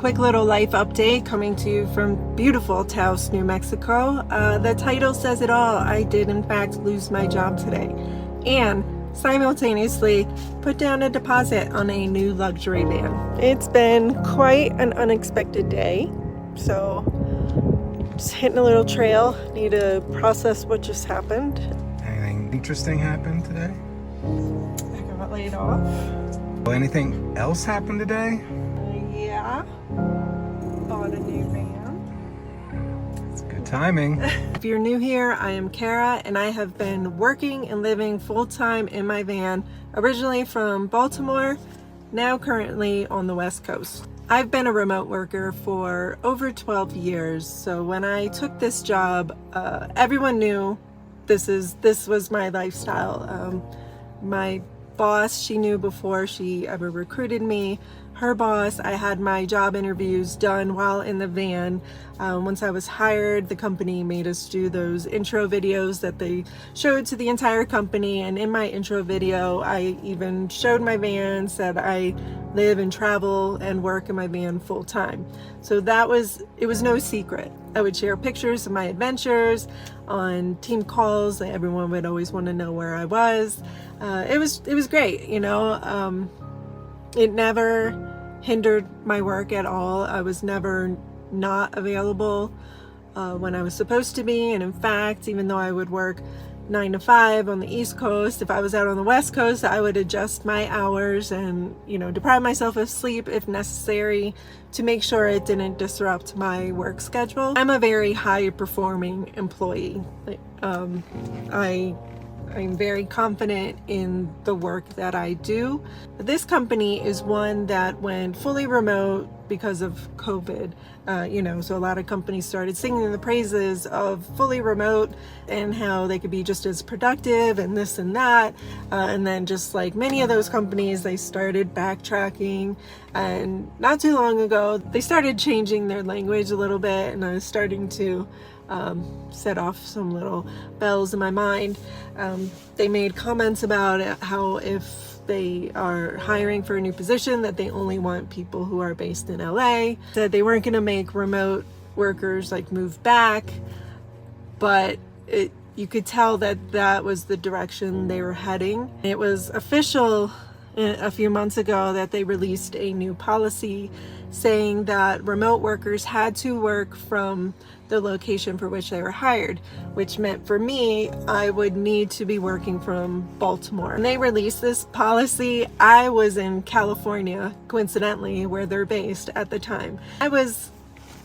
quick little life update coming to you from beautiful Taos, New Mexico. The title says it all. I did in fact lose my job today and simultaneously put down a deposit on a new luxury van. It's been quite an unexpected day, so just hitting a little trail. Need to process what just happened. Anything interesting happened today? I got laid off. Well, anything else happened today? Yeah. Bought a new van. It's good timing. If you're new here, I am Kara, and I have been working and living full-time in my van, originally from Baltimore, now currently on the West Coast. I've been a remote worker for over 12 years, so when I took this job, everyone knew this was my lifestyle. My boss, she knew before she ever recruited me. Her boss, I had my job interviews done while in the van. Once I was hired, the company made us do those intro videos that they showed to the entire company, and in my intro video I even showed my van, said I live and travel and work in my van full time. So it was no secret. I would share pictures of my adventures on team calls. Everyone would always want to know where I was. It was great, you know. It never hindered my work at all. I was never not available when I was supposed to be. And in fact, even though I would work 9 to 5 on the East Coast, if I was out on the West Coast, I would adjust my hours and, you know, deprive myself of sleep if necessary to make sure it didn't disrupt my work schedule. I'm a very high performing employee. I'm very confident in the work that I do. This company is one that went fully remote because of COVID. So a lot of companies started singing the praises of fully remote and how they could be just as productive and this and that. And then just like many of those companies, they started backtracking. And not too long ago, they started changing their language a little bit, and I was starting to set off some little bells in my mind. They made comments about how if they are hiring for a new position, that they only want people who are based in LA. Said they weren't going to make remote workers like move back, but you could tell that was the direction they were heading. It was official a few months ago that they released a new policy saying that remote workers had to work from the location for which they were hired, which meant for me, I would need to be working from Baltimore. When they released this policy, I was in California, coincidentally, where they're based at the time. I was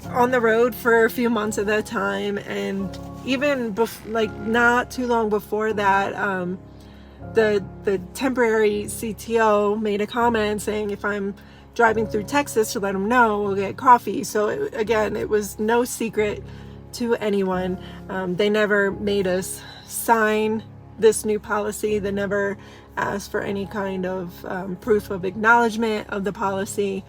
on the road for a few months at that time, and even not too long before that, the temporary CTO made a comment saying if I'm driving through Texas to let them know, we'll get coffee. So it was no secret to anyone. They never made us sign this new policy. They never asked for any kind of proof of acknowledgement of the policy.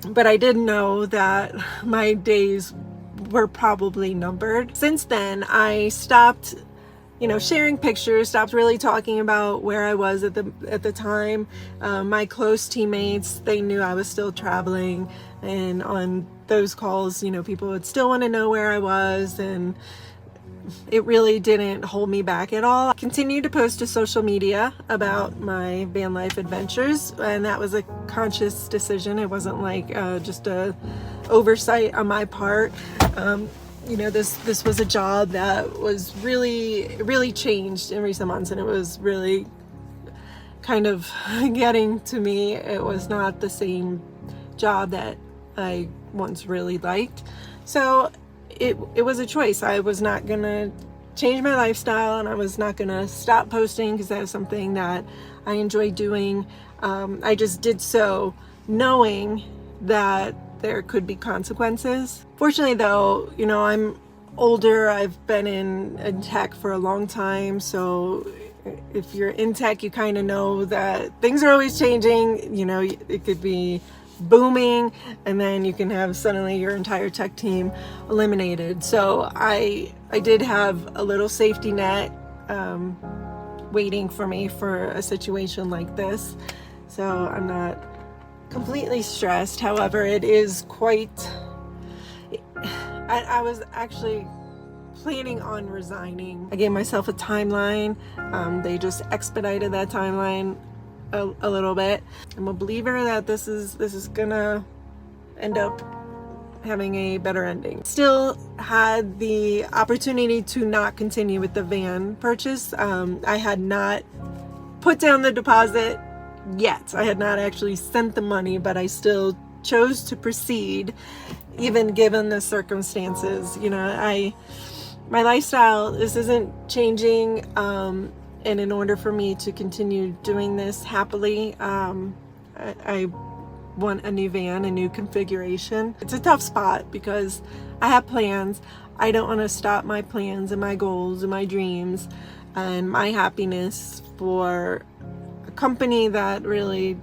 But I did know that my days were probably numbered. Since then, I stopped sharing pictures, stopped really talking about where I was at the time. My close teammates, they knew I was still traveling, and on those calls, people would still want to know where I was, and it really didn't hold me back at all. I continued to post to social media about my van life adventures, and that was a conscious decision. It wasn't like just a oversight on my part. This was a job that was really changed in recent months, and it was really kind of getting to me. It was not the same job that I once really liked. So it was a choice. I was not gonna change my lifestyle, and I was not gonna stop posting because that was something that I enjoy doing. I just did so knowing that there could be consequences. Fortunately though, I'm older. I've been in tech for a long time, so if you're in tech, you kind of know that things are always changing. It could be booming, and then you can have suddenly your entire tech team eliminated. So I did have a little safety net waiting for me for a situation like this. So I'm not completely stressed. However, it is quite, I was actually planning on resigning. I gave myself a timeline. They just expedited that timeline a little bit. I'm a believer that this is gonna end up having a better ending. Still had the opportunity to not continue with the van purchase. I had not put down the deposit yet. I had not actually sent the money, but I still chose to proceed, even given the circumstances. You know, my lifestyle, this isn't changing, and in order for me to continue doing this happily, I want a new van, a new configuration. It's a tough spot because I have plans. I don't want to stop my plans and my goals and my dreams and my happiness for a company that really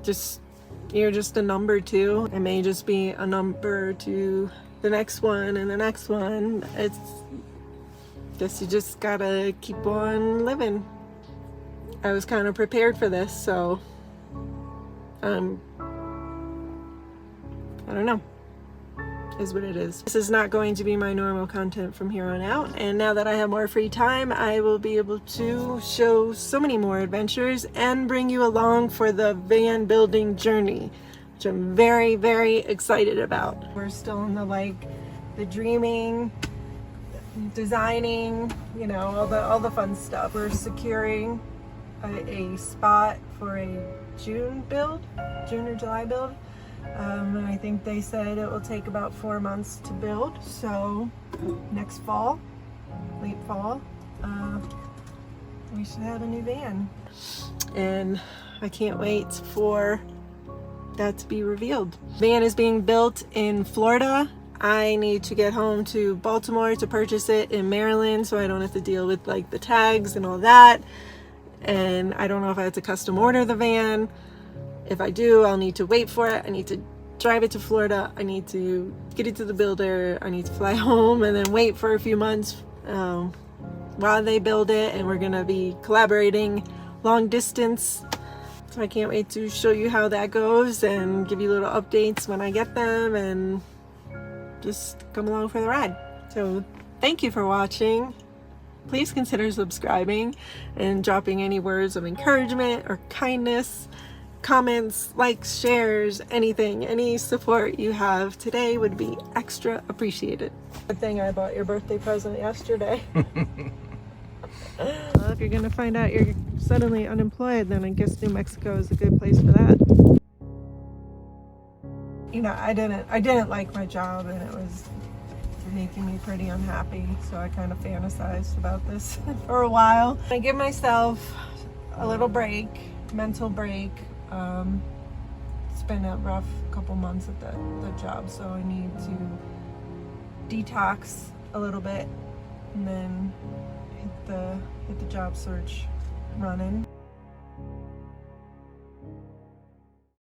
just, you're just a number to. I may just be a number to the next one and the next one. It's just, you just gotta keep on living. I was kind of prepared for this, so I don't know, is what it is. This is not going to be my normal content from here on out, and now that I have more free time, I will be able to show so many more adventures and bring you along for the van building journey, which I'm very, very excited about. We're still in the dreaming, designing, you know, all the fun stuff. We're securing a spot for a June or July build. And I think they said it will take about 4 months to build. So next fall, late fall, we should have a new van. And I can't wait for that to be revealed. Van is being built in Florida. I need to get home to Baltimore to purchase it in Maryland, so I don't have to deal with like the tags and all that. And I don't know if I have to custom order the van. If I do, I'll need to wait for it. I need to drive it to Florida. I need to get it to the builder. I need to fly home and then wait for a few months while they build it. And we're gonna be collaborating long distance. So I can't wait to show you how that goes and give you little updates when I get them, and just come along for the ride. So thank you for watching. Please consider subscribing and dropping any words of encouragement or kindness, comments, likes, shares, anything. Any support you have today would be extra appreciated. Good thing I bought your birthday present yesterday. Well, if you're gonna find out you're suddenly unemployed, then I guess New Mexico is a good place for that. You know, I didn't like my job, and it was making me pretty unhappy, so I kind of fantasized about this for a while. I give myself a little break, mental break. It's been a rough couple months at the job, so I need to detox a little bit and then hit the job search running.